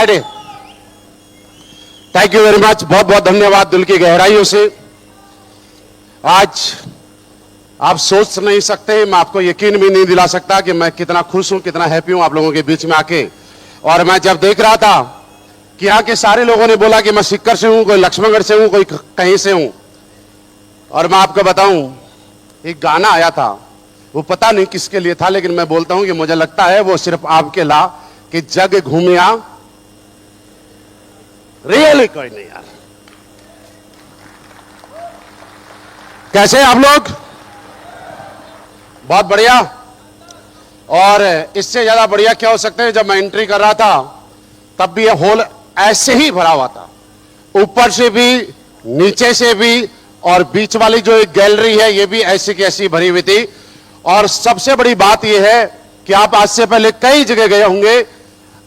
Friday. Thank you very much, बहुत बहुत धन्यवाद दिल की गहराइयों से। आज आप सोच नहीं सकते, मैं आपको यकीन भी नहीं दिला सकता कि मैं कितना खुश हूं, कितना हैप्पी हूं आप लोगों के बीच में आके। और मैं जब देख रहा था कि यहाँ के सारे लोगों ने बोला कि मैं सिक्कर से हूं, कोई लक्ष्मणगढ़ से हूं, कोई कहीं से हूं। और मैं आपको बताऊं, एक गाना आया था, वो पता नहीं किसके लिए था, लेकिन मैं बोलता हूं कि मुझे लगता है वो सिर्फ आपके ला कि जग घूमिया, रियली कोई नहीं यार। कैसे आप लोग? बहुत बढ़िया। और इससे ज्यादा बढ़िया क्या हो सकता है? जब मैं एंट्री कर रहा था तब भी यह हॉल ऐसे ही भरा हुआ था, ऊपर से भी, नीचे से भी, और बीच वाली जो एक गैलरी है ये भी ऐसी की ऐसी भरी हुई थी। और सबसे बड़ी बात यह है कि आप आज से पहले कई जगह गए होंगे,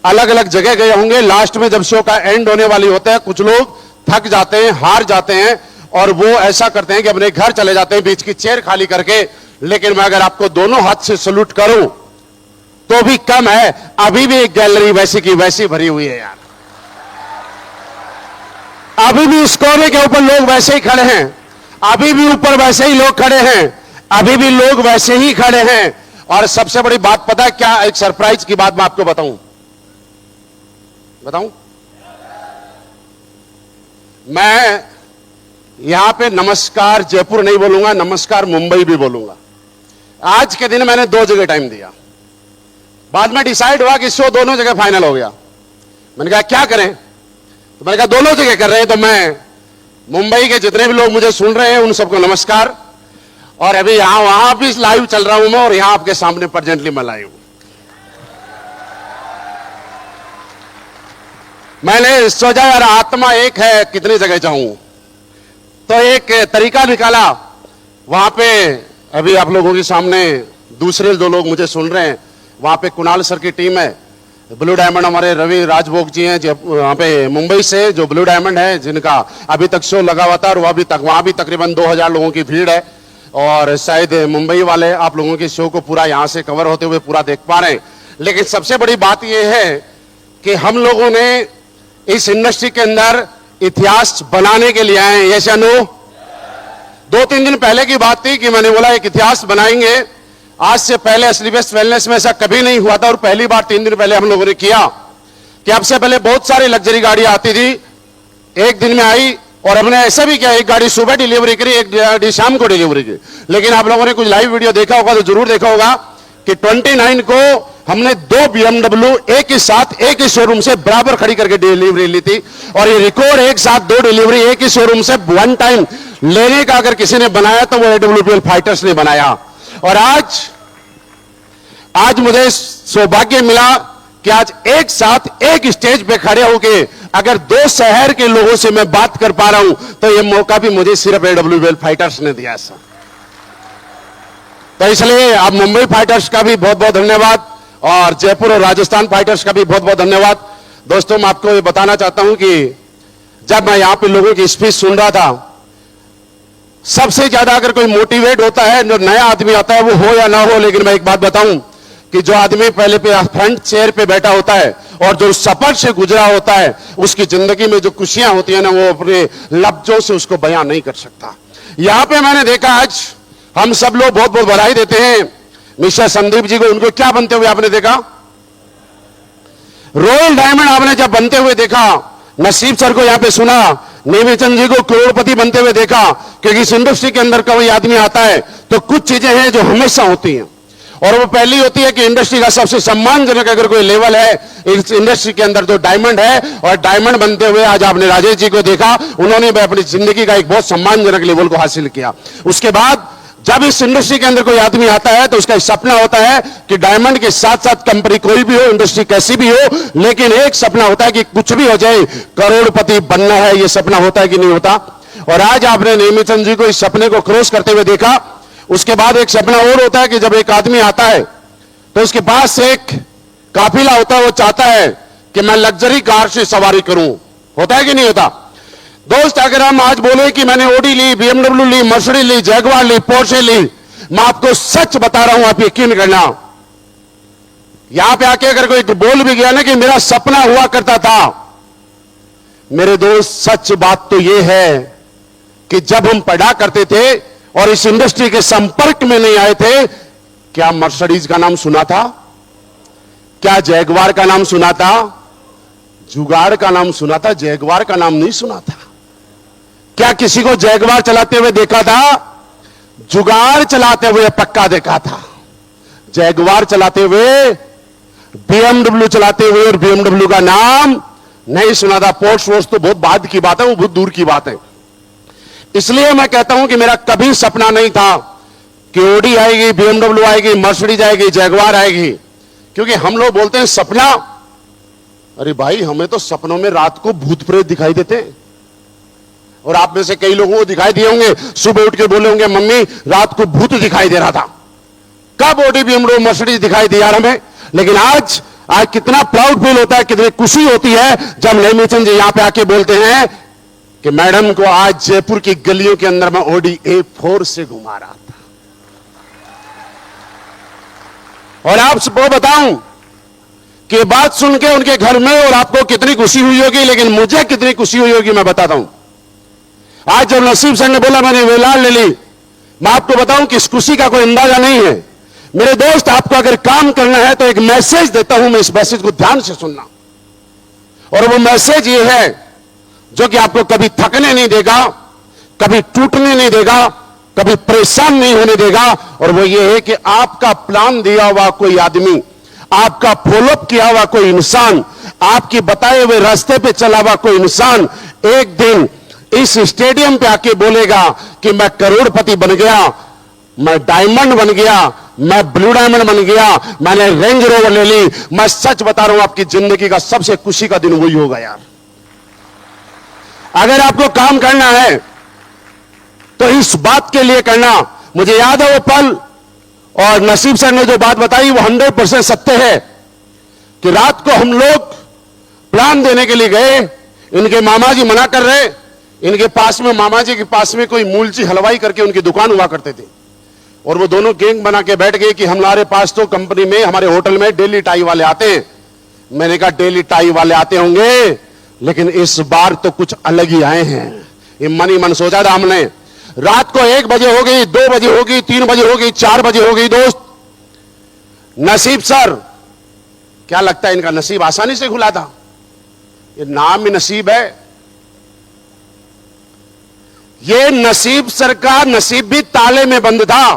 अलग अलग जगह गए होंगे। लास्ट में जब शो का एंड होने वाली होता है, कुछ लोग थक जाते हैं, हार जाते हैं, और वो ऐसा करते हैं कि अपने घर चले जाते हैं बीच की चेयर खाली करके। लेकिन मैं अगर आपको दोनों हाथ से सल्यूट करूं तो भी कम है, अभी भी एक गैलरी वैसी की वैसी भरी हुई है यार। अभी भी इस कोने के ऊपर लोग वैसे ही खड़े हैं, अभी भी ऊपर वैसे ही लोग खड़े हैं, अभी भी लोग वैसे ही खड़े हैं। और सबसे बड़ी बात पता है क्या? एक सरप्राइज की बात मैं आपको बताऊं। मैं यहां पे नमस्कार जयपुर नहीं बोलूंगा, नमस्कार मुंबई भी बोलूंगा। आज के दिन मैंने 2 जगह टाइम दिया, बाद में डिसाइड हुआ कि शो दोनों जगह फाइनल हो गया। मैंने कहा क्या करें, तो मैंने कहा दोनों जगह कर रहे हैं, तो मैं मुंबई के जितने भी लोग मुझे सुन रहे हैं उन सबको नमस्कार। और अभी यहां वहां भी लाइव चल रहा हूं मैं, और यहां आपके सामने प्रेजेंटली मैं लाइव हूं। मैंने सोचा यार आत्मा एक है, कितनी जगह जाऊं, तो एक तरीका निकाला। वहां पे अभी आप लोगों के सामने दूसरे जो लोग मुझे सुन रहे हैं, वहां पे कुणाल सर की टीम है, ब्लू डायमंड हमारे रवि राजभोग जी हैं जो वहां पे मुंबई से, जो ब्लू डायमंड है, जिनका अभी तक शो लगा हुआ था, और वहां भी तकरीबन 2000 लोगों की भीड़ है। और शायद मुंबई वाले आप लोगों के शो को पूरा यहां से कवर होते हुए पूरा देख पा रहे हैं। लेकिन सबसे बड़ी बात यह है कि हम लोगों ने इस इंडस्ट्री के अंदर इतिहास बनाने के लिए आए हैं। यस या नो? 2-3 दिन पहले की बात थी कि मैंने बोला एक इतिहास बनाएंगे। आज से पहले असली बेस्ट वेलनेस में ऐसा कभी नहीं हुआ था, और पहली बार 3 दिन पहले हम लोगों ने किया कि अब से पहले बहुत सारी लग्जरी गाड़ियां आती थी, एक दिन में आई, और हमने ऐसा भी किया, एक गाड़ी सुबह डिलीवरी करी, एक गाड़ी शाम को डिलीवरी की। लेकिन आप लोगों ने कुछ लाइव वीडियो देखा होगा तो जरूर देखा होगा कि 29 को हमने 2 BMW एक ही साथ एक ही शोरूम से बराबर खड़ी करके डिलीवरी ली थी। और ये रिकॉर्ड एक साथ 2 डिलीवरी एक ही शोरूम से वन टाइम लेने का अगर किसी ने बनाया तो वो AWPL फाइटर्स ने बनाया। और आज मुझे सौभाग्य मिला कि आज एक साथ एक स्टेज पे खड़े होके अगर 2 शहर के लोगों से मैं बात कर पा रहा हूं, तो ये मौका भी मुझे सिर्फ AWPL फाइटर्स ने दिया सर। तो इसलिए आप मुंबई फाइटर्स का भी बहुत बहुत धन्यवाद, और जयपुर और राजस्थान फाइटर्स का भी बहुत बहुत धन्यवाद। दोस्तों, मैं आपको ये बताना चाहता हूं कि जब मैं यहां पे लोगों की स्पीच सुन रहा था, सबसे ज्यादा अगर कोई मोटिवेट होता है, जो नया आदमी आता है, वो हो या ना हो, लेकिन मैं एक बात बताऊं कि जो आदमी पहले पे फ्रंट चेयर पे बैठा होता है और जो सफर से गुजरा होता है, उसकी जिंदगी में जो खुशियां होती है ना, वो अपने लफ्जों से उसको बयां नहीं कर सकता। यहां पे मैंने देखा, आज हम सब लोग बहुत बहुत बधाई देते हैं मिस्टर संदीप जी को। उनको क्या बनते हुए आपने देखा? रॉयल डायमंड आपने जब बनते हुए देखा, नसीब सर को यहां पे सुना, नेमीचंद जी को करोड़पति बनते हुए देखा। क्योंकि इस इंडस्ट्री के अंदर कोई आदमी आता है तो कुछ चीजें हैं जो हमेशा होती हैं, और वो पहली होती है कि इंडस्ट्री का सबसे सम्मानजनक अगर कोई लेवल है इस इंडस्ट्री के अंदर, तो डायमंड है। और डायमंड बनते हुए आज आपने राजेश जी को देखा, उन्होंने भी अपनी जिंदगी का एक बहुत सम्मानजनक लेवल को हासिल किया। उसके बाद जब इस इंडस्ट्री के अंदर कोई आदमी आता है तो उसका एक सपना होता है कि डायमंड के साथ साथ कंपनी कोई भी हो, इंडस्ट्री कैसी भी हो, लेकिन एक सपना होता है कि कुछ भी हो जाए, करोड़पति बनना है। ये सपना होता है कि नहीं होता? और आज आपने नेमीचंद जी को इस सपने को क्रॉस करते हुए देखा। उसके बाद एक सपना और होता है कि जब एक आदमी आता है तो उसके पास एक काफिला होता है, वो चाहता है कि मैं लग्जरी कार से सवारी करूं। होता है कि नहीं होता? दोस्त, अगर हम आज बोले कि मैंने ऑडी ली, BMW ली, मर्सिडीज ली, जैगुआर ली, पोर्शे ली, मैं आपको सच बता रहा हूं, आप यकीन करना, यहां पे आके अगर कोई बोल भी गया ना कि मेरा सपना हुआ करता था, मेरे दोस्त सच बात तो यह है कि जब हम पढ़ा करते थे और इस इंडस्ट्री के संपर्क में नहीं आए थे, क्या मर्सिडीज का नाम सुना था? क्या जैगवार का नाम सुना था? जुगाड़ का नाम सुना था, जैगवार का नाम नहीं सुना था। क्या किसी को जैगवार चलाते हुए देखा था? जुगाड़ चलाते हुए पक्का देखा था। जैगवार चलाते हुए, बीएमडब्ल्यू चलाते हुए और बीएमडब्ल्यू का नाम नहीं सुना था। पोर्श वोर्स तो बहुत बाद की बात है, वो बहुत दूर की बात है। इसलिए मैं कहता हूं कि मेरा कभी सपना नहीं था कि ओडी आएगी, बीएमडब्ल्यू आएगी, मर्सिडीज आएगी, जैगवार आएगी। क्योंकि हम लोग बोलते हैं सपना, अरे भाई हमें तो सपनों में रात को भूत प्रेत दिखाई देते हैं। और आप में से कई लोगों को दिखाई दिए होंगे, सुबह उठ के बोले होंगे मम्मी रात को भूत दिखाई दे रहा था। कब ओडी बीएमडब्ल्यू मर्सिडीज दिखाई दी यार हमें। लेकिन आज कितना प्राउड फील होता है, कितनी खुशी होती है जब नेमीचंद जी यहां पे आके बोलते हैं कि मैडम को आज जयपुर की गलियों के अंदर मैं ओडी A4 से घुमा रहा था। और आप सबको बताऊं कि बात सुन के उनके घर में और आपको कितनी खुशी हुई होगी, लेकिन मुझे कितनी खुशी हुई होगी मैं बताता हूं। आज जब नसीब सर ने बोला मैंने वेलाल ले ली, मैं आपको बताऊं कि इस खुशी का कोई अंदाजा नहीं है। मेरे दोस्त, आपको अगर काम करना है तो एक मैसेज देता हूं मैं, इस मैसेज को ध्यान से सुनना। और वो मैसेज ये है जो कि आपको कभी थकने नहीं देगा, कभी टूटने नहीं देगा, कभी परेशान नहीं होने देगा। और वो ये है कि आपका प्लान दिया हुआ कोई आदमी, आपका फॉलोअप किया हुआ कोई इंसान, आपके बताए हुए रास्ते पे चला हुआ कोई इंसान एक दिन इस स्टेडियम पे आके बोलेगा कि मैं करोड़पति बन गया, मैं डायमंड बन गया, मैं ब्लू डायमंड बन गया, मैंने रेंज रोवर ले ली। मैं सच बता रहा हूं, आपकी जिंदगी का सबसे खुशी का दिन वही होगा यार। अगर आपको काम करना है तो इस बात के लिए करना। मुझे याद है वो पल, और नसीब सर ने जो बात बताई वो 100% सत्य है कि रात को हम लोग प्लान देने के लिए गए, इनके मामा जी मना कर रहे। इनके पास में, मामा जी के पास में कोई मूलची हलवाई करके उनकी दुकान हुआ करते थे, और वो दोनों गैंग बना के बैठ गए कि हमारे पास तो कंपनी में, हमारे होटल में डेली टाई वाले आते हैं। मैंने कहा डेली टाई वाले आते होंगे, लेकिन इस बार तो कुछ अलग ही आए हैं। ये मन ही मन सोचा था हमने। रात को 1 बजे हो गई, 2 बजे हो गई, 3 बजे हो गई, 4 बजे हो गई। दोस्त, नसीब सर, क्या लगता है इनका नसीब आसानी से खुला था? ये नाम ही नसीब है। ये नसीब सर का नसीब भी ताले में बंद था।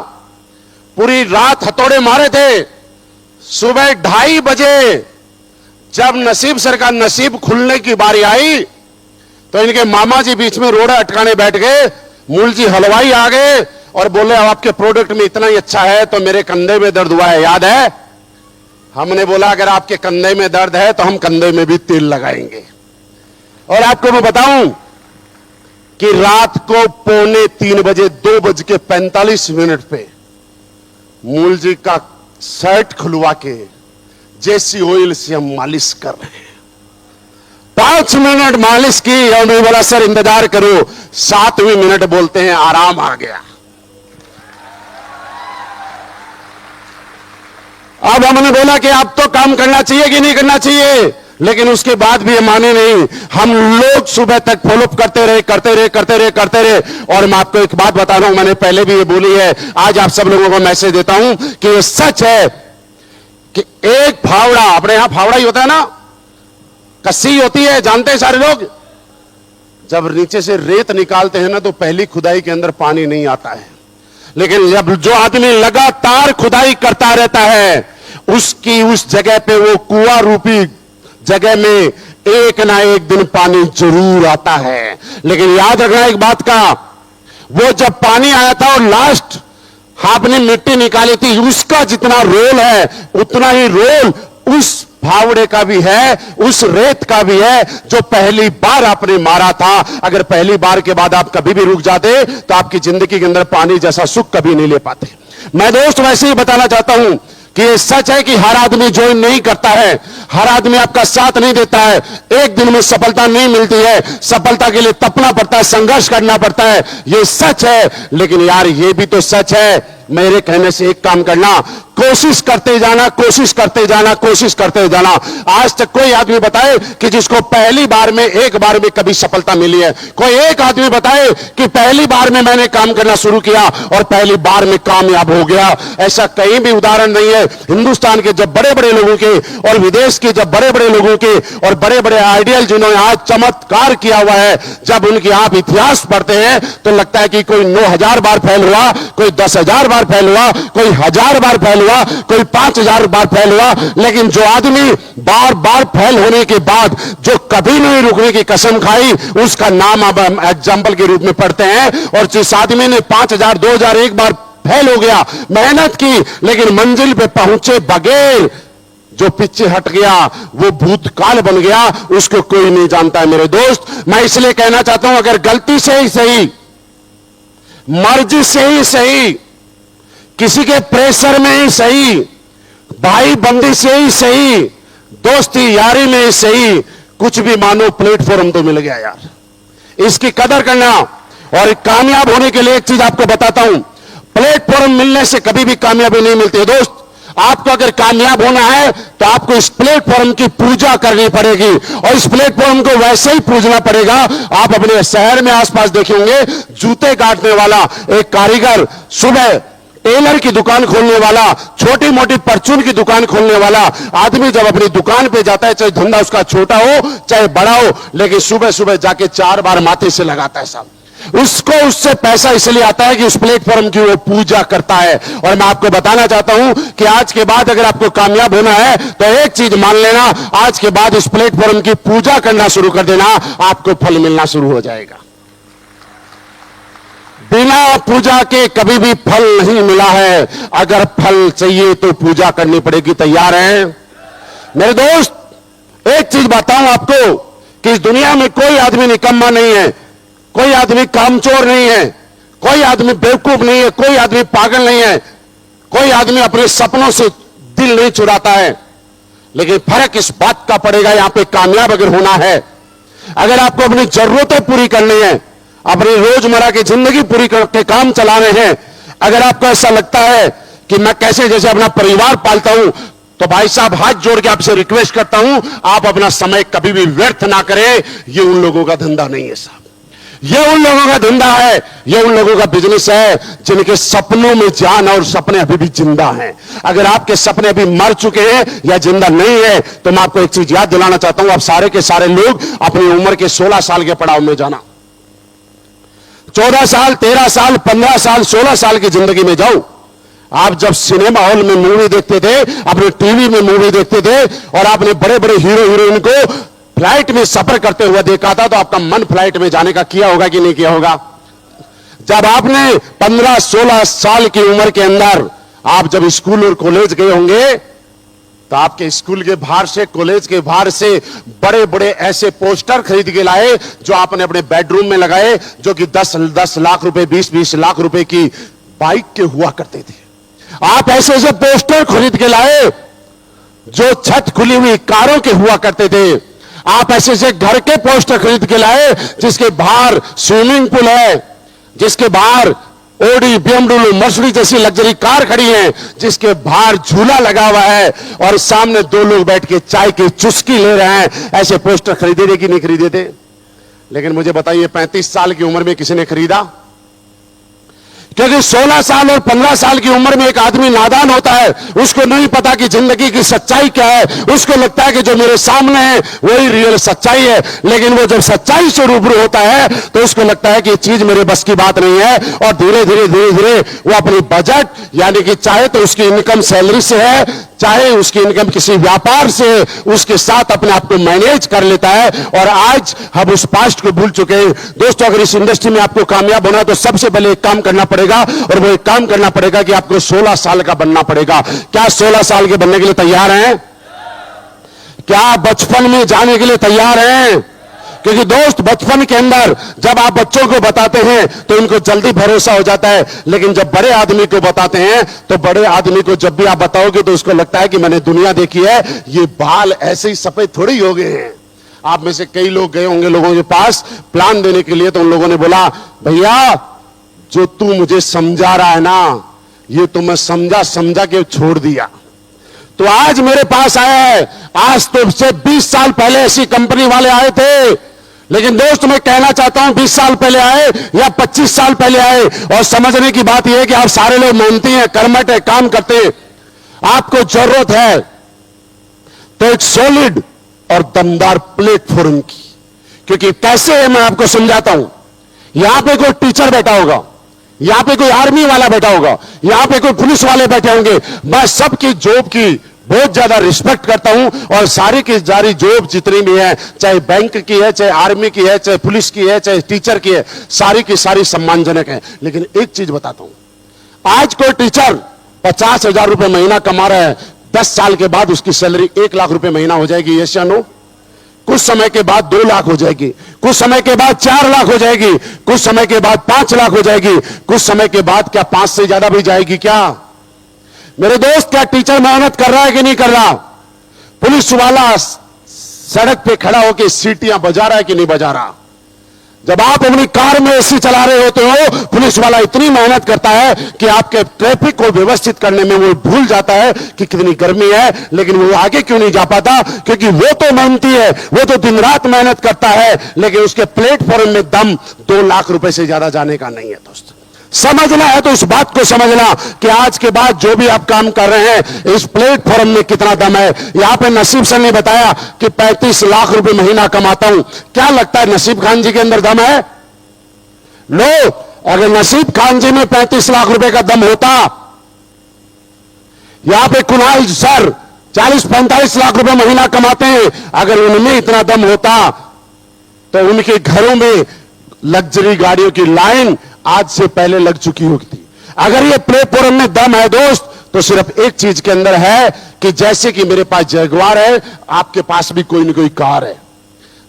पूरी रात हथौड़े मारे थे। सुबह 2:30 बजे जब नसीब सर का नसीब खुलने की बारी आई तो इनके मामा जी बीच में रोड़ा अटकाने बैठ गए। मूलजी हलवाई आ गए और बोले आपके प्रोडक्ट में इतना ही अच्छा है तो मेरे कंधे में दर्द हुआ है, याद है? हमने बोला अगर आपके कंधे में दर्द है तो हम कंधे में भी तेल लगाएंगे। और आपको मैं बताऊं कि रात को 2:45 बजे 2:45 पे मूलजी का शर्ट खुलवा के जेसी ऑयल से हम मालिश कर रहे हैं। 5 मिनट मालिश की और मैं बोला सर इंतजार करो। 7वें मिनट बोलते हैं आराम आ गया। अब हमने बोला कि अब तो काम करना चाहिए कि नहीं करना चाहिए, लेकिन उसके बाद भी ये माने नहीं। हम लोग सुबह तक फॉलोअप करते रहे। और मैं आपको एक बात बता रहा हूं, मैंने पहले भी ये बोली है, आज आप सब लोगों को मैसेज देता हूं कि ये सच है कि एक फावड़ा, अपने यहां फावड़ा ही होता है ना, कस्सी होती है, जानते हैं सारे लोग। जब नीचे से रेत निकालते हैं ना तो पहली खुदाई के अंदर पानी नहीं आता है, लेकिन जब जो आदमी लगातार खुदाई करता रहता है उसकी उस जगह पे, वो कुआं रूपी जगह में एक ना एक दिन पानी जरूर आता है। लेकिन याद रखना एक बात का, वो जब पानी आया था और लास्ट आपने मिट्टी निकाली थी, उसका जितना रोल है उतना ही रोल उस फावड़े का भी है, उस रेत का भी है जो पहली बार आपने मारा था। अगर पहली बार के बाद आप कभी भी रुक जाते तो आपकी जिंदगी के अंदर पानी जैसा सुख कभी नहीं ले पाते। मैं दोस्त वैसे ही बताना चाहता हूं कि ये सच है कि हर आदमी ज्वाइन नहीं करता है, हर आदमी आपका साथ नहीं देता है। एक दिन में सफलता नहीं मिलती है, सफलता के लिए तपना पड़ता है, संघर्ष करना पड़ता है, ये सच है। लेकिन यार ये भी तो सच है, मेरे कहने से एक काम करना, कोशिश करते जाना, कोशिश करते जाना, कोशिश करते जाना। आज तक कोई आदमी बताए कि जिसको पहली बार में, एक बार में कभी सफलता मिली है? कोई एक आदमी बताए कि पहली बार में मैंने काम करना शुरू किया और पहली बार में कामयाब हो गया? ऐसा कहीं भी उदाहरण नहीं है। हिंदुस्तान के जब बड़े बड़े लोगों के और विदेश के जब बड़े बड़े लोगों के और बड़े बड़े आइडियल जिन्होंने आज चमत्कार किया हुआ है, जब उनकी आप इतिहास पढ़ते हैं तो लगता है कि कोई 9000 बार फेल हुआ, कोई 10,000 बार फेल हुआ, कोई 1000 बार फेल हुआ, कोई 5000 बार फेल हुआ। लेकिन जो आदमी बार बार फेल होने के बाद जो कभी नहीं रुकने की कसम खाई, उसका नाम आप एग्जाम्पल के रूप में पढ़ते हैं। और जिस आदमी ने 5000, 2000 एक बार फेल हो गया, मेहनत की, लेकिन मंजिल पे पहुंचे बगैर जो पीछे हट गया वो भूतकाल बन गया, उसको कोई नहीं जानता है। मेरे दोस्त, मैं इसलिए कहना चाहता हूं, अगर गलती से ही सही, मर्जी से ही सही, किसी के प्रेशर में ही सही, भाई बंदी से ही सही, दोस्ती यारी में ही सही, कुछ भी मानो प्लेटफॉर्म तो मिल गया यार। इसकी कदर करना। और कामयाब होने के लिए एक चीज आपको बताता हूं, प्लेटफॉर्म मिलने से कभी भी कामयाबी नहीं मिलती है दोस्त। आपको अगर कामयाब होना है तो आपको इस प्लेटफॉर्म की पूजा करनी पड़ेगी, और इस प्लेटफॉर्म को वैसे ही पूजना पड़ेगा। आप अपने शहर में आसपास देखेंगे, जूते काटने वाला एक कारीगर, सुबह टेलर की दुकान खोलने वाला, छोटी मोटी परचून की दुकान खोलने वाला आदमी जब अपनी दुकान पे जाता है, चाहे धंधा उसका छोटा हो चाहे बड़ा हो, लेकिन सुबह सुबह जाके 4 बार माथे से लगाता है साहब। उसको उससे पैसा इसलिए आता है कि उस प्लेटफॉर्म की वो पूजा करता है। और मैं आपको बताना चाहता हूं कि आज के बाद अगर आपको कामयाब होना है तो एक चीज मान लेना, आज के बाद इस प्लेटफॉर्म की पूजा करना शुरू कर देना, आपको फल मिलना शुरू हो जाएगा। बिना पूजा के कभी भी फल नहीं मिला है। अगर फल चाहिए तो पूजा करनी पड़ेगी। तैयार हैं मेरे दोस्त? एक चीज बताऊं आपको कि इस दुनिया में कोई आदमी निकम्मा नहीं है, कोई आदमी कामचोर नहीं है, कोई आदमी बेवकूफ नहीं है, कोई आदमी पागल नहीं है, कोई आदमी अपने सपनों से दिल नहीं चुराता है। लेकिन फर्क इस बात का पड़ेगा, यहां पे कामयाब अगर होना है, अगर आपको अपनी जरूरतें पूरी करनी है, अपनी रोजमर्रा की जिंदगी पूरी करके काम चलाने हैं, अगर आपको ऐसा लगता है कि मैं कैसे जैसे अपना परिवार पालता हूं, तो भाई साहब हाथ जोड़ के आपसे रिक्वेस्ट करता हूं, आप अपना समय कभी भी व्यर्थ ना करें। ये उन लोगों का धंधा नहीं है साहब, ये उन लोगों का धंधा है, ये उन लोगों का बिजनेस है जिनके सपनों में जान और सपने अभी भी जिंदा हैं। अगर आपके सपने अभी मर चुके हैं या जिंदा नहीं है, तो मैं आपको एक चीज याद दिलाना चाहता हूं, आप सारे के सारे लोग अपनी उम्र के 16 साल के पड़ाव में जाना। 14 साल, 13 साल, 15 साल, 16 साल की जिंदगी में जाओ। आप जब सिनेमा हॉल में मूवी देखते थे, अपने टीवी में मूवी देखते थे, और आपने बड़े बड़े हीरो हीरोइन को फ्लाइट में सफर करते हुए देखा था, तो आपका मन फ्लाइट में जाने का किया होगा कि नहीं किया होगा? जब आपने 15-16 साल की उम्र के अंदर आप जब स्कूल और कॉलेज गए होंगे, तो आपके स्कूल के बाहर से, कॉलेज के बाहर से बड़े बड़े ऐसे पोस्टर खरीद के लाए जो आपने अपने बेडरूम में लगाए, जो कि 10 लाख रुपए, 20 लाख रुपए की बाइक के हुआ करते थे। आप ऐसे ऐसे पोस्टर खरीद के लाए जो छत खुली हुई कारों के हुआ करते थे। आप ऐसे ऐसे घर के पोस्टर खरीद के लाए जिसके बाहर स्विमिंग पूल है, जिसके बाहर ओडी, BMW, मर्सिडीज जैसी लग्जरी कार खड़ी है, जिसके बाहर झूला लगा हुआ है और सामने 2 लोग बैठ के चाय की चुस्की ले रहे हैं। ऐसे पोस्टर खरीदे थे कि नहीं खरीदे थे? लेकिन मुझे बताइए, 35 साल की उम्र में किसी ने खरीदा? क्योंकि 16 साल और 15 साल की उम्र में एक आदमी नादान होता है, उसको नहीं पता कि जिंदगी की सच्चाई क्या है। उसको लगता है कि जो मेरे सामने है वही रियल सच्चाई है। लेकिन वो जब सच्चाई से रूबरू होता है तो उसको लगता है कि ये चीज मेरे बस की बात नहीं है, और धीरे धीरे वो अपनी बजट, यानी कि चाहे तो उसकी इनकम सैलरी से है, चाहे उसकी इनकम किसी व्यापार से, उसके साथ अपने आप को मैनेज कर लेता है। और आज हम उस पास्ट को भूल चुके हैं। दोस्तों, अगर इस इंडस्ट्री में आपको कामयाब होना है तो सबसे पहले एक काम करना पड़ेगा, और वो एक काम करना पड़ेगा कि आपको 16 साल का बनना पड़ेगा। क्या 16 साल के बनने के लिए तैयार हैं? क्या बचपन में जाने के लिए तैयार हैं? क्योंकि दोस्त, बचपन के अंदर जब आप बच्चों को बताते हैं तो उनको जल्दी भरोसा हो जाता है, लेकिन जब बड़े आदमी को बताते हैं तो बड़े आदमी को जब भी आप बताओगे तो उसको लगता है कि मैंने दुनिया देखी है, ये बाल ऐसे ही सफेद थोड़ी हो गए हैं। आप में से कई लोग गए होंगे लोगों के पास प्लान देने के लिए, तो उन लोगों ने बोला, भैया जो तू मुझे समझा रहा है ना, ये तो मैं समझा समझा के छोड़ दिया। तो आज मेरे पास आया है, आज तो से 20 साल पहले ऐसी कंपनी वाले आए थे, लेकिन दोस्त मैं कहना चाहता हूं 20 साल पहले आए या 25 साल पहले आए, और समझने की बात यह है कि आप सारे लोग मेहनती हैं, कर्मठ है, काम करते हैं। आपको जरूरत है तो एक सॉलिड और दमदार प्लेटफॉर्म की, क्योंकि कैसे है मैं आपको समझाता हूं। यहां पे कोई टीचर बैठा होगा, यहां पे कोई आर्मी वाला बैठा होगा, यहां पे कोई पुलिस वाले बैठे होंगे। मैं सबकी जॉब की बहुत ज्यादा रिस्पेक्ट करता हूं, और सारी की सारी जॉब जितनी भी है, चाहे बैंक की है, चाहे आर्मी की है, चाहे पुलिस की है, चाहे टीचर की है, सारी की सारी सम्मानजनक है। लेकिन एक चीज बताता हूं, आज कोई टीचर 50,000 रुपए महीना कमा रहा है, 10 साल के बाद उसकी सैलरी 1 लाख रुपए महीना हो जाएगी, यस या नो? कुछ समय के बाद 2 लाख हो जाएगी, कुछ समय के बाद 4 लाख हो जाएगी, कुछ समय के बाद 5 लाख हो जाएगी, कुछ समय के बाद क्या 5 से ज्यादा भी जाएगी क्या? मेरे दोस्त, क्या टीचर मेहनत कर रहा है कि नहीं कर रहा? पुलिस वाला सड़क पे खड़ा होकर सीटियां बजा रहा है कि नहीं बजा रहा? जब आप अपनी कार में एसी चला रहे होते हो, पुलिस वाला इतनी मेहनत करता है कि आपके ट्रैफिक को व्यवस्थित करने में वो भूल जाता है कि कितनी गर्मी है, लेकिन वो आगे क्यों नहीं जा पाता? क्योंकि वो तो मेहनती है, वो तो दिन रात मेहनत करता है, लेकिन उसके प्लेटफॉर्म में दम 2 लाख रुपए से ज्यादा जाने का नहीं है। दोस्त, समझना है तो उस बात को समझना कि आज के बाद जो भी आप काम कर रहे हैं, इस प्लेटफॉर्म में कितना दम है। यहां पे नसीब सर ने बताया कि 35 लाख रुपए महीना कमाता हूं। क्या लगता है नसीब खान जी के अंदर दम है? लो, अगर नसीब खान जी में 35 लाख रुपए का दम होता, यहां पे कुणाल सर 40-45 लाख रुपए महीना कमाते हैं, अगर उनमें इतना दम होता तो उनके घरों में लग्जरी गाड़ियों की लाइन आज से पहले लग चुकी होती। अगर ये प्लेटफॉर्म में दम है दोस्त, तो सिर्फ एक चीज के अंदर है कि जैसे कि मेरे पास जगुआर है, आपके पास भी कोई ना कोई कार है।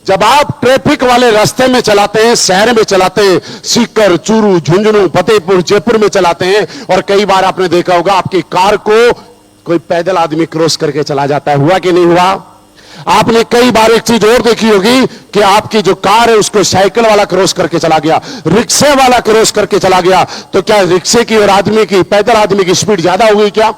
जब आप ट्रैफिक वाले रास्ते में चलाते हैं, शहर में चलाते हैं, सीकर, चूरू, झुंझुनू, फतेहपुर, जयपुर में चलाते हैं, और कई बार आपने देखा होगा आपकी कार को कोई पैदल आदमी क्रॉस करके चला जाता है, हुआ कि नहीं हुआ? आपने कई बार एक चीज और देखी होगी कि आपकी जो कार है उसको साइकिल वाला क्रॉस करके चला गया, रिक्शे वाला क्रॉस करके चला गया। तो क्या रिक्शे की और आदमी की, पैदल आदमी की स्पीड ज्यादा हो गई क्या?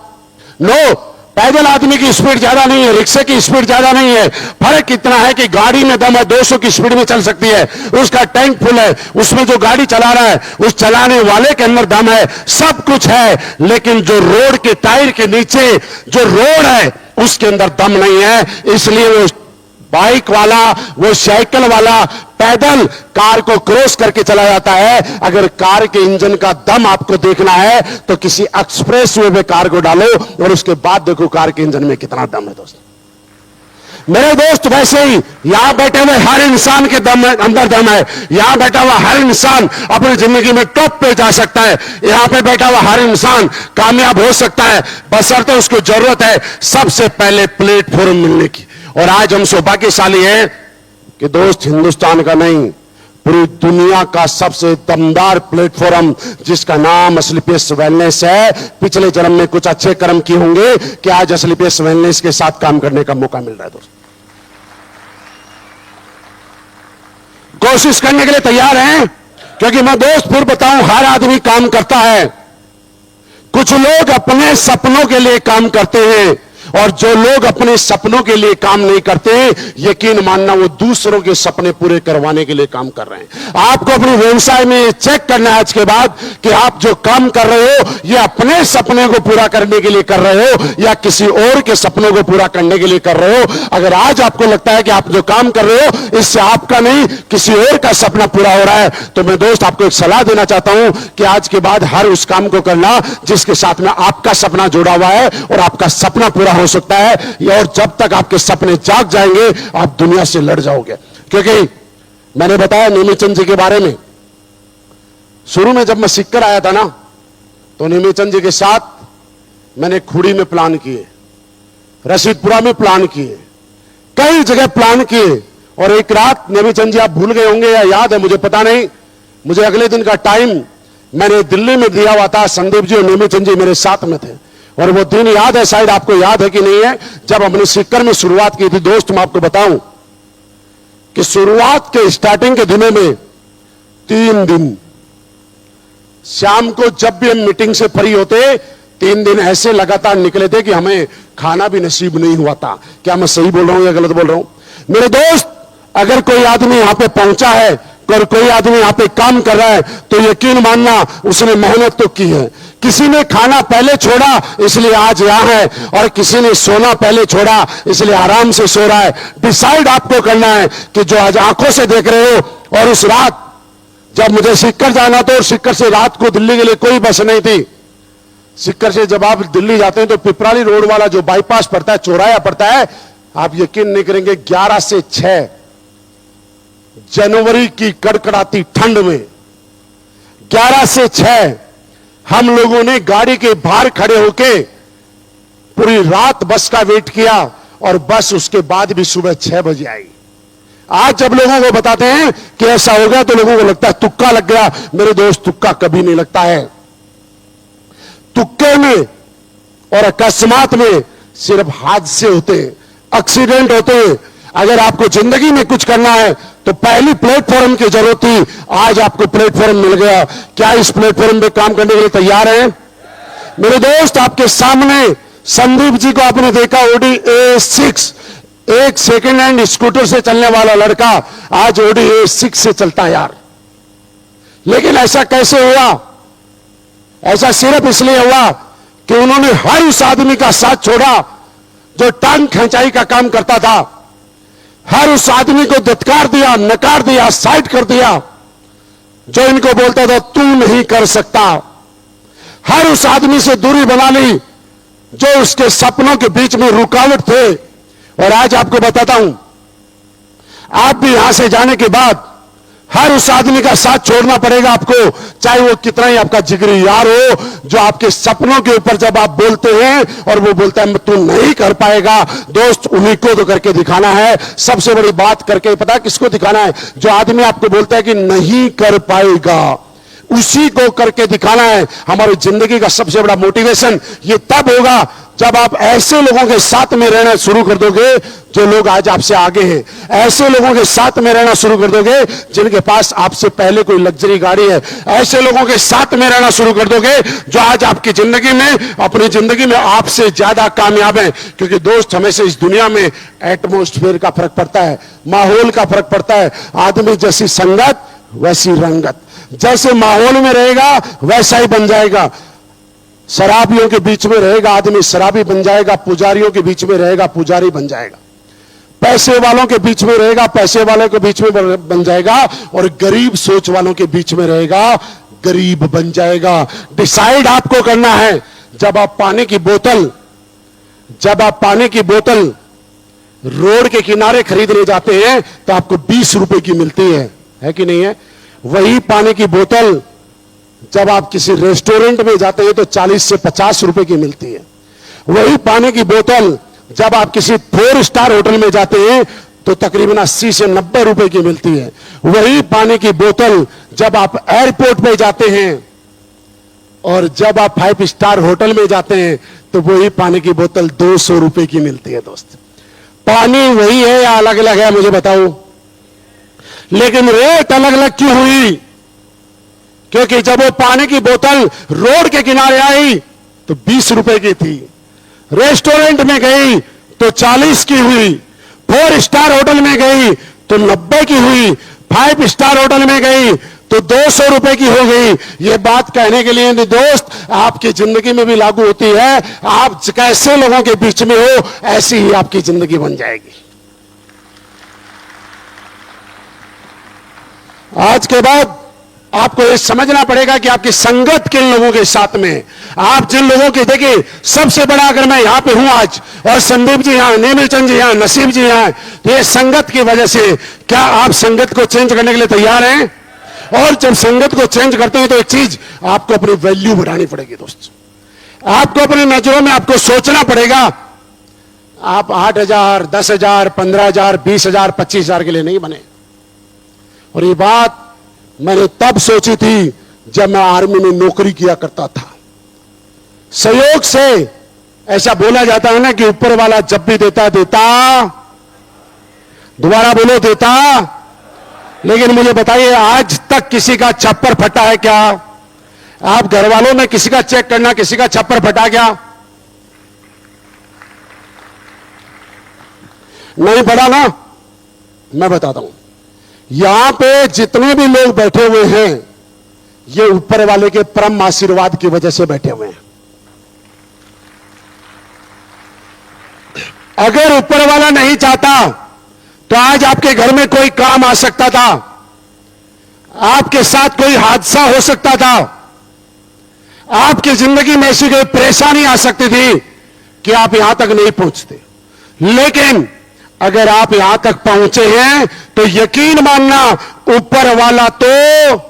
नो, पैदल आदमी की स्पीड ज्यादा नहीं है, रिक्शे की स्पीड ज्यादा नहीं है। फर्क इतना है कि गाड़ी में दम है, 200 की स्पीड में चल सकती है, उसका टैंक फुल है, उसमें जो गाड़ी चला रहा है उस चलाने वाले के अंदर दम है, सब कुछ है। लेकिन जो रोड के टायर के नीचे जो रोड है उसके अंदर दम नहीं है। इसलिए वो बाइक वाला, वो साइकिल वाला पैदल कार को क्रॉस करके चला जाता है। अगर कार के इंजन का दम आपको देखना है तो किसी एक्सप्रेस वे में कार को डालो और उसके बाद देखो कार के इंजन में कितना दम है। दोस्त, मेरे दोस्त, वैसे ही यहां बैठे हुए हर इंसान के दम अंदर दम है। यहां बैठा हुआ हर इंसान अपनी जिंदगी में टॉप पे जा सकता है। यहां पे बैठा हुआ हर इंसान कामयाब हो सकता है, बशर्ते उसको जरूरत है सबसे पहले प्लेटफॉर्म मिलने की। और आज हम सौभाग्यशाली हैं कि दोस्त, हिंदुस्तान का नहीं, पूरी दुनिया का सबसे दमदार प्लेटफॉर्म जिसका नाम असलीपियस वेलनेस है। पिछले जन्म में कुछ अच्छे कर्म किए होंगे कि आज असलीपियस वेलनेस के साथ काम करने का मौका मिल रहा है। दोस्त, कोशिश करने के लिए तैयार हैं? क्योंकि मैं दोस्त फिर बताऊं, हर आदमी काम करता है। कुछ लोग अपने सपनों के लिए काम करते हैं, और जो लोग अपने सपनों के लिए काम नहीं करते, यकीन मानना वो दूसरों के सपने पूरे करवाने के लिए काम कर रहे हैं। आपको अपने व्यवसाय में चेक करना है आज के बाद कि आप जो काम कर रहे हो ये अपने सपने को पूरा करने के लिए कर रहे हो या किसी और के सपनों को पूरा करने के लिए कर रहे हो। अगर आज आपको लगता है कि आप जो काम कर रहे हो इससे आपका नहीं किसी और का सपना पूरा हो रहा है, तो मैं दोस्त आपको एक सलाह देना चाहता हूं कि आज के बाद हर उस काम को करना जिसके साथ में आपका सपना जुड़ा हुआ है और आपका सपना पूरा हो सकता है। और जब तक आपके सपने जाग जाएंगे आप दुनिया से लड़ जाओगे। क्योंकि मैंने बताया नेमीचंद जी के बारे में, शुरू में जब मैं सीखकर आया था ना, तो नेमीचंद जी के साथ मैंने खुड़ी में प्लान किए, रशीदपुरा में प्लान किए, कई जगह प्लान किए। और एक रात, नेमीचंद जी आप भूल गए होंगे या याद है मुझे पता नहीं, मुझे अगले दिन का टाइम मैंने दिल्ली में दिया हुआ था। संदीप जी और नेमीचंद जी मेरे साथ में थे, और वो दिन याद है, शायद आपको याद है कि नहीं है, जब हमने सीकर में शुरुआत की थी। दोस्त, मैं आपको बताऊं कि शुरुआत के स्टार्टिंग के दिनों में 3 दिन शाम को जब भी हम मीटिंग से फ्री होते 3 दिन ऐसे लगातार निकले थे कि हमें खाना भी नसीब नहीं हुआ था। क्या मैं सही बोल रहा हूं या गलत बोल रहा हूं? मेरे दोस्त, अगर कोई आदमी यहां पे पहुंचा है और कोई आदमी यहां पे काम कर रहा है तो यकीन मानना उसने मेहनत तो की है। किसी ने खाना पहले छोड़ा इसलिए आज यहां है, और किसी ने सोना पहले छोड़ा इसलिए आराम से सो रहा है। डिसाइड आपको करना है कि जो आज आंखों से देख रहे हो, और उस रात जब मुझे सिक्कर जाना था और सिक्कर से रात को दिल्ली के लिए कोई बस नहीं थी। सिक्कर से जब आप दिल्ली जाते हैं तो पिपराली रोड वाला जो बाईपास पड़ता है, चौराया पड़ता है, आप यकीन नहीं करेंगे 11 से 6 जनवरी की कड़कड़ाती ठंड में 11 से 6 हम लोगों ने गाड़ी के बाहर खड़े होके पूरी रात बस का वेट किया, और बस उसके बाद भी सुबह 6 बजे आई। आज जब लोगों को बताते हैं कि ऐसा हो गया तो लोगों को लगता है तुक्का लग गया। मेरे दोस्त, तुक्का कभी नहीं लगता है। तुक्के में और अकस्मात में सिर्फ हादसे होते हैं, एक्सीडेंट होते हैं। अगर आपको जिंदगी में कुछ करना है तो पहली प्लेटफॉर्म की जरूरत थी, आज आपको प्लेटफॉर्म मिल गया। क्या इस प्लेटफॉर्म पे काम करने के लिए तैयार हैं? मेरे दोस्त, आपके सामने संदीप जी को आपने देखा, ओडी A6, एक सेकेंड हैंड स्कूटर से चलने वाला लड़का आज ओडी A6 से चलता है यार। लेकिन ऐसा कैसे हुआ? ऐसा सिर्फ इसलिए हुआ कि उन्होंने हर उस आदमी का साथ छोड़ा जो टांग खिंचाई का काम करता था। हर उस आदमी को धिक्कार दिया, नकार दिया, साइड कर दिया, जो इनको बोलता था तू नहीं कर सकता। हर उस आदमी से दूरी बना ली जो उसके सपनों के बीच में रुकावट थे। और आज आपको बताता हूं, आप भी यहां से जाने के बाद हर उस आदमी का साथ छोड़ना पड़ेगा आपको, चाहे वो कितना ही आपका जिगरी यार हो, जो आपके सपनों के ऊपर जब आप बोलते हैं और वो बोलता है तू नहीं कर पाएगा, दोस्त उन्हीं को तो करके दिखाना है। सबसे बड़ी बात करके पता किसको दिखाना है? जो आदमी आपको बोलता है कि नहीं कर पाएगा, उसी को करके दिखाना है। हमारी जिंदगी का सबसे बड़ा मोटिवेशन ये तब होगा जब आप ऐसे लोगों के साथ में रहना शुरू कर दोगे जो लोग आज आपसे आगे हैं। ऐसे लोगों के साथ में रहना शुरू कर दोगे जिनके पास आपसे पहले कोई लग्जरी गाड़ी है। ऐसे लोगों के साथ में रहना शुरू कर दोगे जो आज आपकी जिंदगी में, अपनी जिंदगी में आपसे ज्यादा कामयाब हैं। क्योंकि दोस्त, हमेशा इस दुनिया में एटमॉस्फेयर का फर्क पड़ता है, माहौल का फर्क पड़ता है। आदमी जैसी संगत वैसी रंगत, जैसे माहौल में रहेगा वैसा ही बन जाएगा। शराबियों के बीच में रहेगा आदमी शराबी बन जाएगा, पुजारियों के बीच में रहेगा पुजारी बन जाएगा, पैसे वालों के बीच में रहेगा पैसे वालों के बीच में बन जाएगा, और गरीब सोच वालों के बीच में रहेगा गरीब बन जाएगा। डिसाइड आपको करना है। जब आप पानी की बोतल रोड के किनारे खरीदने जाते हैं तो आपको 20 रुपए की मिलती है कि नहीं है? वही पानी की बोतल जब आप किसी रेस्टोरेंट में जाते हैं तो 40 से 50 रुपए की मिलती है। वही पानी की बोतल जब आप किसी 4 स्टार होटल में जाते हैं तो तकरीबन 80 से 90 रुपए की मिलती है। वही पानी की बोतल जब आप एयरपोर्ट में जाते हैं और जब आप 5 स्टार होटल में जाते हैं तो वही पानी की बोतल 200 रुपए की मिलती है। दोस्त, पानी वही है या अलग अलग है मुझे बताओ? लेकिन रेट अलग अलग क्यों हुई? क्योंकि जब वो पानी की बोतल रोड के किनारे आई तो 20 रुपए की थी, रेस्टोरेंट में गई तो 40 की हुई, 4 स्टार होटल में गई तो 90 की हुई, 5 स्टार होटल में गई तो 200 रुपए की हो गई। ये बात कहने के लिए दोस्त, आपकी जिंदगी में भी लागू होती है। आप कैसे लोगों के बीच में हो ऐसी ही आपकी जिंदगी बन जाएगी। आज के बाद आपको ये समझना पड़ेगा कि आपकी संगत किन लोगों के साथ में। आप जिन लोगों के, देखिए सबसे बड़ा, अगर मैं यहां पे हूं आज और संदीप जी यहां, नेमिल चंद जी यहां, नसीब जी यहां, तो ये संगत की वजह से। क्या आप संगत को चेंज करने के लिए तैयार हैं? और जब संगत को चेंज करते हैं तो एक चीज, आपको अपनी वैल्यू बढ़ानी पड़ेगी। दोस्त, आपको अपनी नजरों में आपको सोचना पड़ेगा। आप 8,000, 10,000, 15,000, 20,000, 25,000 के लिए नहीं बने। और ये बात मैंने तब सोची थी जब मैं आर्मी में नौकरी किया करता था। सहयोग से ऐसा बोला जाता है ना कि ऊपर वाला जब भी देता, दोबारा बोलो, देता। लेकिन मुझे बताइए, आज तक किसी का छप्पर फटा है क्या? आप घर वालों में किसी का चेक करना, किसी का छप्पर फटा गया, नहीं पड़ा ना? मैं बताता हूं, यहां पे जितने भी लोग बैठे हुए हैं, ये ऊपर वाले के परम आशीर्वाद की वजह से बैठे हुए हैं। अगर ऊपर वाला नहीं चाहता तो आज आपके घर में कोई काम आ सकता था, आपके साथ कोई हादसा हो सकता था, आपकी जिंदगी में ऐसी कोई परेशानी आ सकती थी कि आप यहां तक नहीं पहुंचते। लेकिन अगर आप यहां तक पहुंचे हैं तो यकीन मानना, ऊपर वाला तो,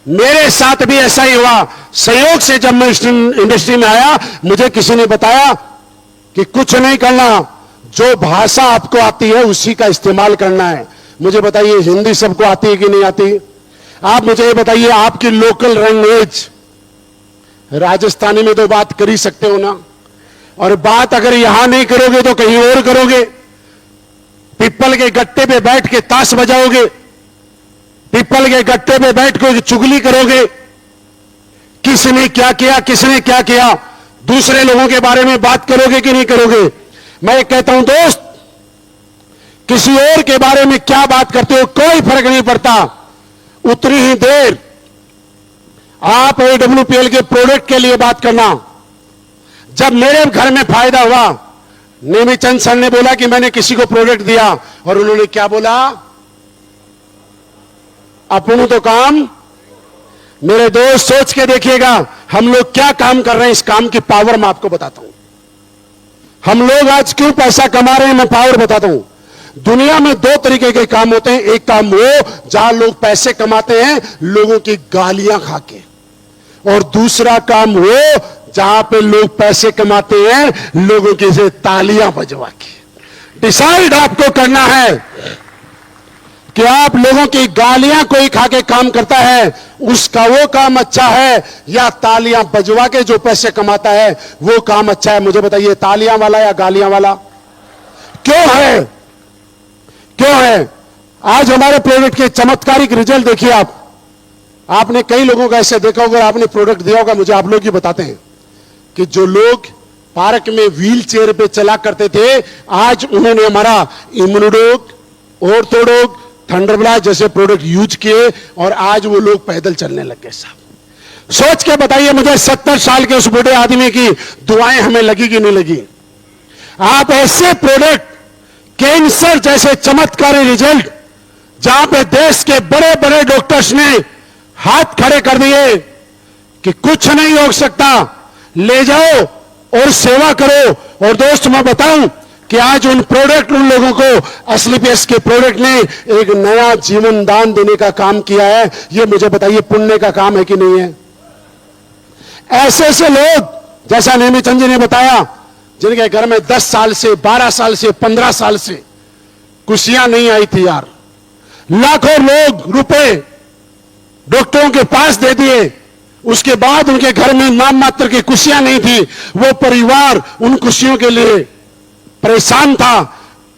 मेरे साथ भी ऐसा ही हुआ। संयोग से जब मैं इंडस्ट्री में आया, मुझे किसी ने बताया कि कुछ नहीं करना, जो भाषा आपको आती है उसी का इस्तेमाल करना है। मुझे बताइए, हिंदी सबको आती है कि नहीं आती? आप मुझे ये बताइए, आपकी लोकल लैंग्वेज राजस्थानी में तो बात कर ही सकते हो ना? और बात अगर यहां नहीं करोगे तो कहीं और करोगे। पीपल के गट्टे पे बैठ के ताश बजाओगे, पीपल के गट्टे पे बैठ के चुगली करोगे, किसने क्या किया, किसने क्या किया, दूसरे लोगों के बारे में बात करोगे कि नहीं करोगे? मैं कहता हूं दोस्त, किसी और के बारे में क्या बात करते हो कोई फर्क नहीं पड़ता। उतनी ही देर आप AWPL के प्रोडक्ट के लिए बात करना। जब मेरे घर में फायदा हुआ, नेमीचंद सर ने बोला कि मैंने किसी को प्रोडक्ट दिया, और उन्होंने क्या बोला? अपनों तो काम। मेरे दोस्त सोच के देखिएगा, हम लोग क्या काम कर रहे हैं, इस काम की पावर मैं आपको बताता हूं। हम लोग आज क्यों पैसा कमा रहे हैं, मैं पावर बताता हूं। दुनिया में दो तरीके के काम होते हैं। एक काम वो जहां लोग पैसे कमाते हैं लोगों की गालियां खा के, और दूसरा काम वो जहां पे लोग पैसे कमाते हैं लोगों की से तालियां बजवा के। डिसाइड आपको करना है कि आप लोगों की गालियां कोई खा के काम करता है, उसका वो काम अच्छा है, या तालियां बजवा के जो पैसे कमाता है वो काम अच्छा है? मुझे बताइए, तालियां वाला या गालियां वाला? क्यों है, क्यों है? आज हमारे प्रोडक्ट के चमत्कारिक रिजल्ट देखिए आप। आपने कई लोगों का ऐसे देखा होगा, आपने प्रोडक्ट दिया होगा, मुझे आप लोग ही बताते हैं कि जो लोग पार्क में व्हील चेयर पे चला करते थे, आज उन्होंने हमारा इम्यूनोडोग, ऑर्थोडोग, थंडरब्लास्ट जैसे प्रोडक्ट यूज किए, और आज वो लोग पैदल चलने लग गए। साहब सोच के बताइए मुझे, 70 साल के उस बूढ़े आदमी की दुआएं हमें लगी कि नहीं लगी? आप ऐसे प्रोडक्ट, कैंसर जैसे चमत्कारी रिजल्ट, जहां पे देश के बड़े बड़े डॉक्टर्स ने हाथ खड़े कर दिए कि कुछ नहीं हो सकता, ले जाओ और सेवा करो। और दोस्त मैं बताऊं कि आज उन प्रोडक्ट, उन लोगों को असलीपीएस के प्रोडक्ट ने एक नया जीवन दान देने का काम किया है। ये मुझे बताइए, पुण्य का काम है कि नहीं है? ऐसे ऐसे लोग, जैसा नेमीचंद जी ने बताया, जिनके घर में 10 साल से, 12 साल से, 15 साल से खुशियां नहीं आई थी यार, लाखों लोग रुपए डॉक्टरों के पास दे दिए, उसके बाद उनके घर में नाम मात्र की खुशियां नहीं थी, वो परिवार उन खुशियों के लिए परेशान था।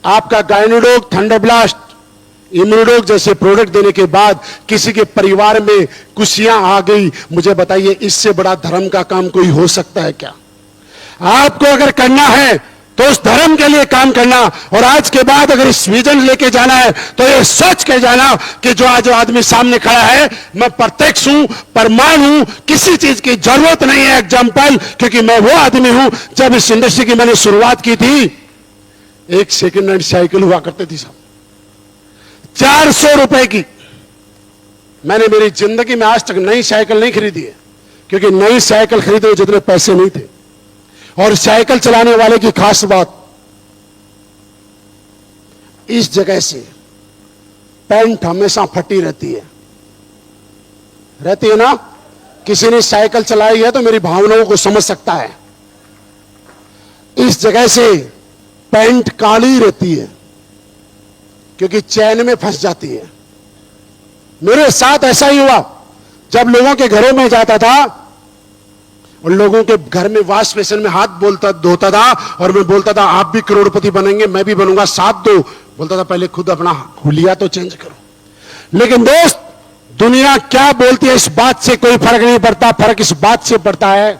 आपका गायनोडोग, थंडरब्लास्ट, इम्यूनोडोग जैसे प्रोडक्ट देने के बाद किसी के परिवार में खुशियां आ गई। मुझे बताइए, इससे बड़ा धर्म का काम कोई हो सकता है क्या? आपको अगर करना है तो उस धर्म के लिए काम करना, और आज के बाद अगर इस विजन लेके जाना है तो ये सोच के जाना कि जो आज आदमी सामने खड़ा है, मैं प्रत्यक्ष हूं, प्रमाण हूं, किसी चीज की जरूरत नहीं है एग्जाम्पल, क्योंकि मैं वो आदमी हूं। जब इस इंडस्ट्री की मैंने शुरुआत की थी, एक सेकेंड हैंड साइकिल हुआ करती थी साहब, 400 रुपए की। मैंने मेरी जिंदगी में आज तक नई साइकिल नहीं खरीदी है, क्योंकि नई साइकिल खरीदने जितने पैसे नहीं थे। और साइकिल चलाने वाले की खास बात, इस जगह से पैंट हमेशा फटी रहती है ना? किसी ने साइकिल चलाई है तो मेरी भावनाओं को समझ सकता है। इस जगह से पैंट काली रहती है क्योंकि चैन में फंस जाती है। मेरे साथ ऐसा ही हुआ, जब लोगों के घरों में जाता था और लोगों के घर में वॉश बेसिन में हाथ धोता था, और मैं बोलता था आप भी करोड़पति बनेंगे, मैं भी बनूंगा, साथ दो। बोलता था पहले खुद अपना हुलिया तो चेंज करो। लेकिन दोस्त, दुनिया क्या बोलती है इस बात से कोई फर्क नहीं पड़ता, फर्क इस बात से पड़ता है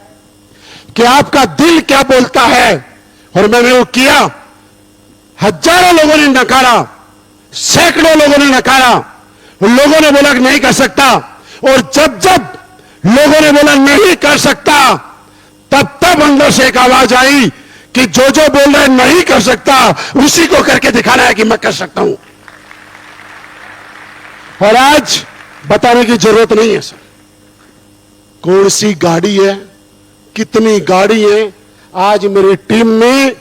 कि आपका दिल क्या बोलता है। और मैंने वो किया। हजारों लोगों ने नकारा, सैकड़ों लोगों ने नकारा, लोगों ने बोला कि नहीं कर सकता। और जब जब लोगों ने बोला नहीं कर सकता, तब तब अंदर से एक आवाज आई कि जो जो बोल रहे नहीं कर सकता, उसी को करके दिखाना है कि मैं कर सकता हूं। और आज बताने की जरूरत नहीं है सर, कौन सी गाड़ी है, कितनी गाड़ी है। आज मेरी टीम में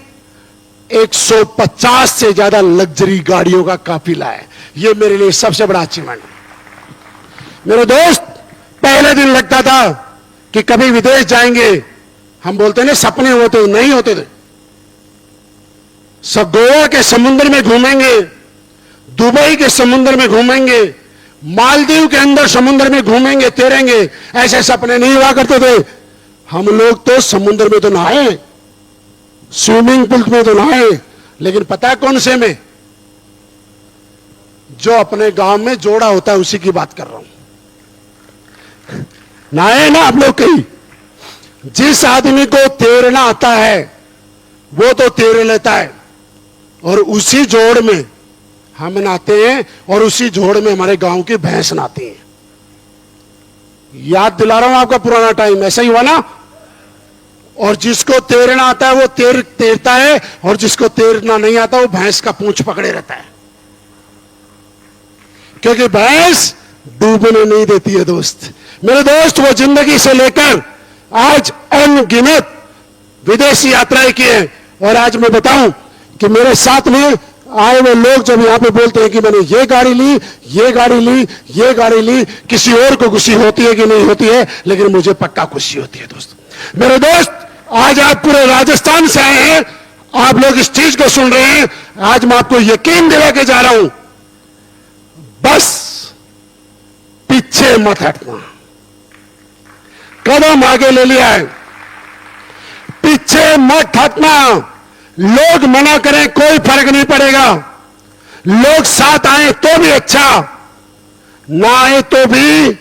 150 से ज्यादा लग्जरी गाड़ियों का काफिला है। यह मेरे लिए सबसे बड़ा अचीवमेंट है। मेरे दोस्त, पहले दिन लगता था कि कभी विदेश जाएंगे, हम बोलते ना सपने होते, नहीं होते थे। सब गोवा के समुद्र में घूमेंगे, दुबई के समुद्र में घूमेंगे, मालदीव के अंदर समुद्र में घूमेंगे, तैरेंगे, ऐसे सपने नहीं हुआ करते थे। हम लोग तो समुद्र में तो नहाए, स्विमिंग पूल में तो नहाए, लेकिन पता है कौन से में? जो अपने गांव में जोड़ा होता है उसी की बात कर रहा हूं। नहाए ना आप लोग कहीं? जिस आदमी को तैरना आता है वो तो तैर लेता है, और उसी जोड़ में हम नहाते हैं, और उसी जोड़ में हमारे गांव की भैंस नहाती है। याद दिला रहा हूं आपका पुराना टाइम, ऐसा ही हुआ ना। और जिसको तैरना आता है वो तैरता है, और जिसको तैरना नहीं आता वो भैंस का पूंछ पकड़े रहता है, क्योंकि भैंस डूबने नहीं देती है। दोस्त, मेरे दोस्त, वो जिंदगी से लेकर आज अनगिनत विदेशी यात्राएं की है। और आज मैं बताऊं कि मेरे साथ में आए हुए लोग जब यहां पे बोलते हैं कि मैंने ये गाड़ी ली, ये गाड़ी ली, ये गाड़ी ली, किसी और को खुशी होती है कि नहीं होती है, लेकिन मुझे पक्का खुशी होती है। दोस्त, मेरे दोस्त, आज आप पूरे राजस्थान से आए हैं, आप लोग इस चीज को सुन रहे हैं। आज मैं आपको यकीन दिला के जा रहा हूं, बस पीछे मत हटना। कदम आगे ले लिया है, पीछे मत हटना। लोग मना करें कोई फर्क नहीं पड़ेगा, लोग साथ आए तो भी अच्छा, ना आए तो भी,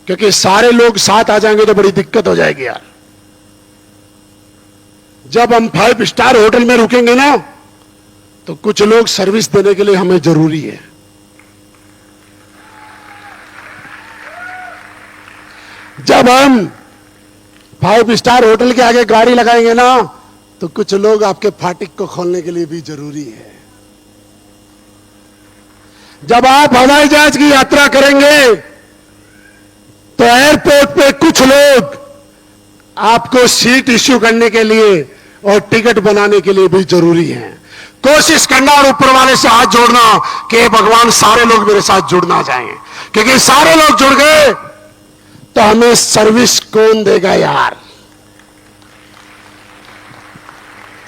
क्योंकि सारे लोग साथ आ जाएंगे तो बड़ी दिक्कत हो जाएगी यार। जब हम 5 स्टार होटल में रुकेंगे ना, तो कुछ लोग सर्विस देने के लिए हमें जरूरी है। जब हम 5 स्टार होटल के आगे गाड़ी लगाएंगे ना, तो कुछ लोग आपके फाटक को खोलने के लिए भी जरूरी है। जब आप हवाई जहाज की यात्रा करेंगे तो एयरपोर्ट पे कुछ लोग आपको सीट इश्यू करने के लिए और टिकट बनाने के लिए भी जरूरी है। कोशिश करना और ऊपर वाले से हाथ जोड़ना कि भगवान सारे लोग मेरे साथ जुड़ना चाहें, क्योंकि सारे लोग जुड़ गए तो हमें सर्विस कौन देगा यार।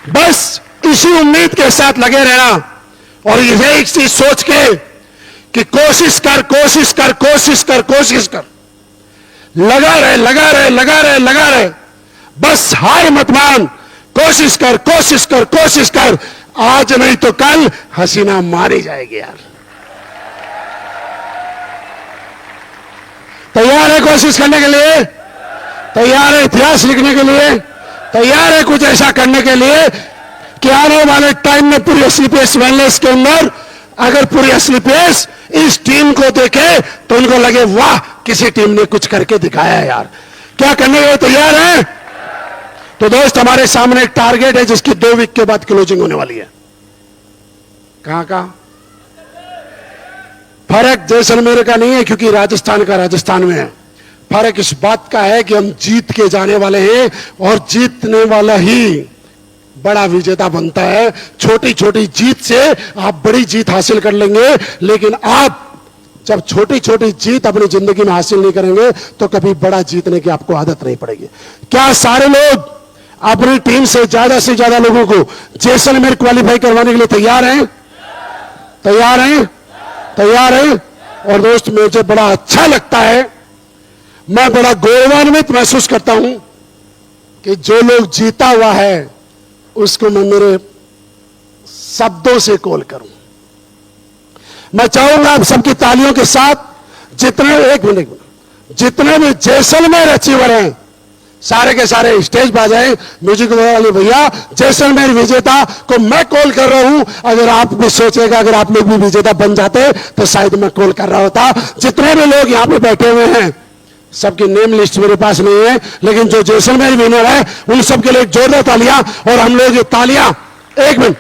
बस इसी उम्मीद के साथ लगे रहना, और यह एक चीज सोच के कि कोशिश कर, कोशिश कर, कोशिश कर, कोशिश कर, लगा रहे, लगा रहे, लगा रहे, लगा रहे, बस हार मत मान। कोशिश कर, कोशिश कर, कोशिश कर, आज नहीं तो कल हसीना मारी जाएगी यार। तैयार है कोशिश करने के लिए? तैयार है इतिहास लिखने के लिए? तैयार है कुछ ऐसा करने के लिए कि आने वाले टाइम में पूरी असली पेस वेलनेस के अंदर, अगर पूरी असली पेस इस टीम को देखे तो उनको लगे वाह, किसी टीम ने कुछ करके दिखाया है यार। क्या करने के लिए तैयार है? तो दोस्त, हमारे सामने एक टारगेट है जिसकी 2 वीक के बाद क्लोजिंग होने वाली है। कहां का? फर्क जैसलमेर का नहीं है, क्योंकि राजस्थान का राजस्थान में है। फर्क इस बात का है कि हम जीत के जाने वाले हैं, और जीतने वाला ही बड़ा विजेता बनता है। छोटी छोटी जीत से आप बड़ी जीत हासिल कर लेंगे, लेकिन आप जब छोटी छोटी जीत अपनी जिंदगी में हासिल नहीं करेंगे तो कभी बड़ा जीतने की आपको आदत नहीं पड़ेगी। क्या सारे लोग अपनी टीम से ज्यादा लोगों को जैसलमेर क्वालिफाई करवाने के लिए तैयार हैं? तैयार हैं? तैयार हैं? और दोस्त, मुझे बड़ा अच्छा लगता है, मैं बड़ा गौरवान्वित महसूस करता हूं कि जो लोग जीता हुआ है उसको मैं मेरे शब्दों से कॉल करूं। मैं चाहूंगा आप सबकी तालियों के साथ जितने जितने भी जैसलमेर अचीवर हैं सारे के सारे स्टेज पर आ जाए। म्यूजिक वाले भैया, जैसलमेर विजेता को मैं कॉल कर रहा हूं। अगर आप भी सोचेगा अगर आप लोग भी विजेता बन जाते तो शायद मैं कॉल कर रहा होता। जितने भी लोग यहां पे बैठे हुए हैं सबकी नेम लिस्ट मेरे पास नहीं है, लेकिन जो जैसलमेर विनर है उन सबके लिए जोरदार तालियां। और हम लोग ये तालियां, एक मिनट,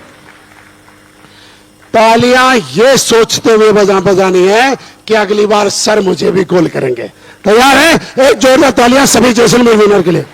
तालियां ये सोचते हुए बजानी है कि अगली बार सर मुझे भी कॉल करेंगे। तैयार है? एक जोरदार तालियां सभी जैसलमेर विनर के लिए।